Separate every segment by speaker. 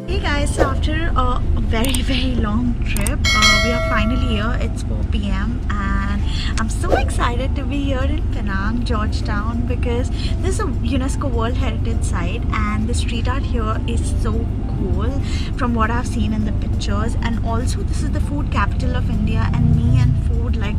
Speaker 1: Hey guys, so after a very long trip, we are finally here. It's 4 p.m. and I'm so excited to be here in Penang, Georgetown, because this is a UNESCO World Heritage Site and the street art here is so cool from what I've seen in the pictures. And also this is the food capital of India, and me and food, like,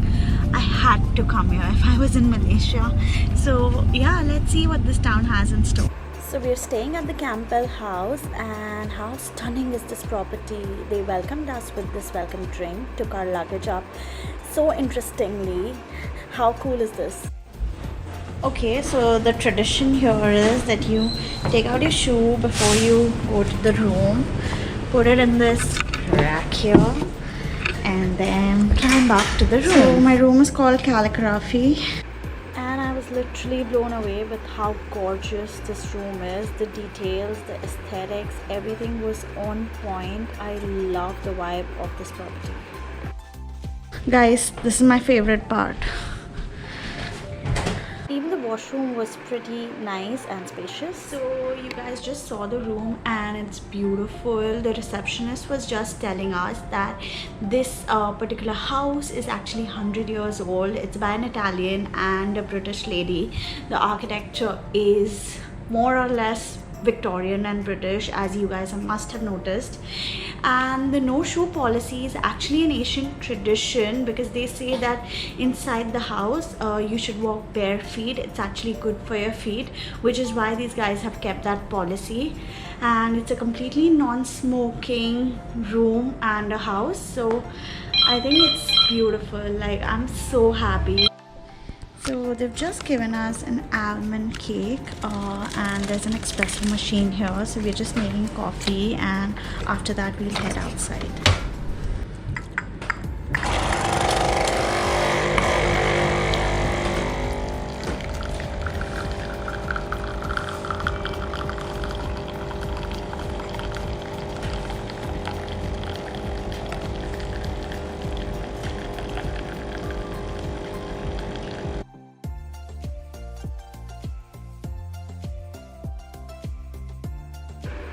Speaker 1: I had to come here if I was in Malaysia. So yeah, let's see what this town has in store. So we're staying at the Campbell House, and how stunning is this property. They welcomed us with this welcome drink, took our luggage up so interestingly. How cool is this? Okay, so the tradition here is that you take out your shoe before you go to the room, put it in this rack here, and then climb up to the room. So my room is called Calligraphy. And I was literally blown away with how gorgeous this room is. The details, the aesthetics, everything was on point. I love the vibe of this property. Guys, this is my favorite part. Even the washroom was pretty nice and spacious. So you guys just saw the room and it's beautiful. The receptionist was just telling us that this particular house is actually 100 years old. It's by an Italian and a British lady. The architecture is more or less Victorian and British, as you guys must have noticed. And the no shoe policy is actually an Asian tradition, because they say that inside the house you should walk bare feet. It's actually good for your feet, which is why these guys have kept that policy. And it's a completely non-smoking room and a house, so I think it's beautiful. Like, I'm so happy. So they've just given us an almond cake and there's an espresso machine here, so we're just making coffee, and after that we'll head outside.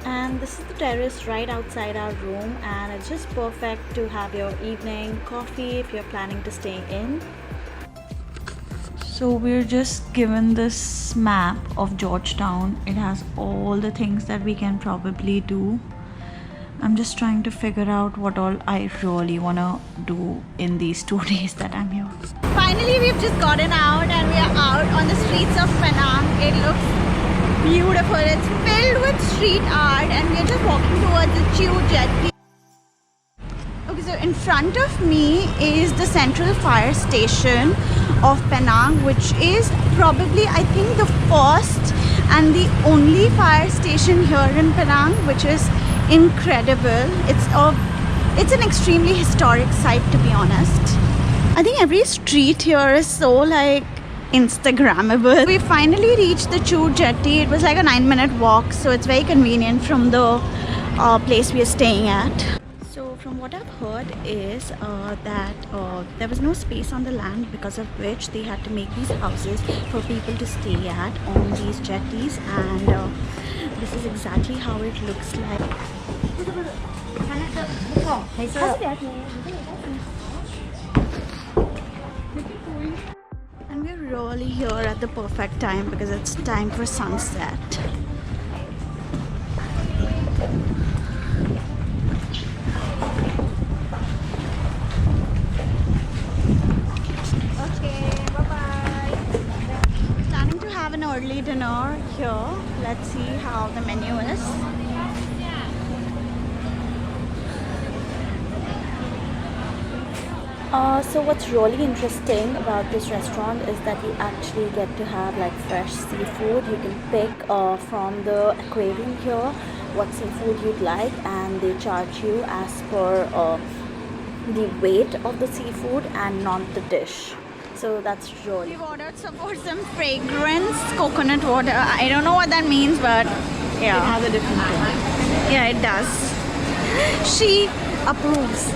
Speaker 1: And this is the terrace right outside our room, and it's just perfect to have your evening coffee if you're planning to stay in. So we're just given this map of Georgetown. It has all the things that we can probably do. I'm just trying to figure out what all I really want to do in these 2 days that I'm here. Finally, we've just gotten out and we are out on the streets of Penang. It looks beautiful. It's filled with street art, and we're just walking towards the Jetty. Okay, so in front of me is the central fire station of Penang, which is probably, I think, the first and the only fire station here in Penang, which is incredible. It's an extremely historic site, to be honest. I think every street here is so, like, Instagrammable. We finally reached the Jetty. It was like a 9-minute walk, so it's very convenient from the place we are staying at. So from what I've heard is that there was no space on the land, because of which they had to make these houses for people to stay at on these jetties, and this is exactly how it looks like. And we're really here at the perfect time, because it's time for sunset. Okay, bye-bye. Planning to have an early dinner here. Let's see how the menu is. So what's really interesting about this restaurant is that you actually get to have like fresh seafood. You can pick from the aquarium here what seafood you'd like, and they charge you as per the weight of the seafood and not the dish. So that's really. We've ordered for some fragrance coconut water. I don't know what that means, but yeah. It has a different taste. Yeah, it does. She approves.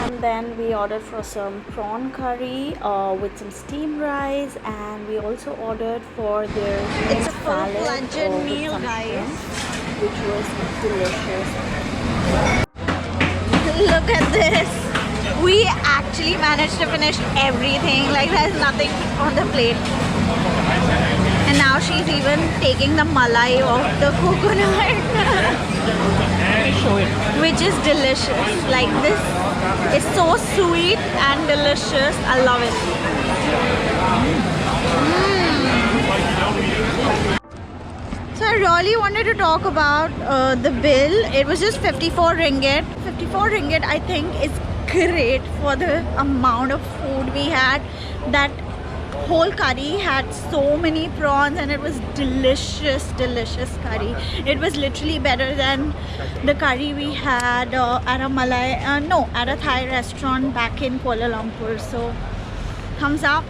Speaker 1: And then we ordered for some prawn curry with some steamed rice, and we also ordered for their salad. It's a full-fledged meal, guys. which was delicious. Look at this. We actually managed to finish everything. Like, there's nothing on the plate. And now she's even taking the malai off the coconut. Which is delicious. Like, this is so sweet and delicious. I love it. So I really wanted to talk about the bill. It was just 54 ringgit. 54 ringgit I think is great for the amount of food we had. That whole curry had so many prawns and it was delicious curry. It was literally better than the curry we had at a Thai restaurant back in Kuala Lumpur. So thumbs up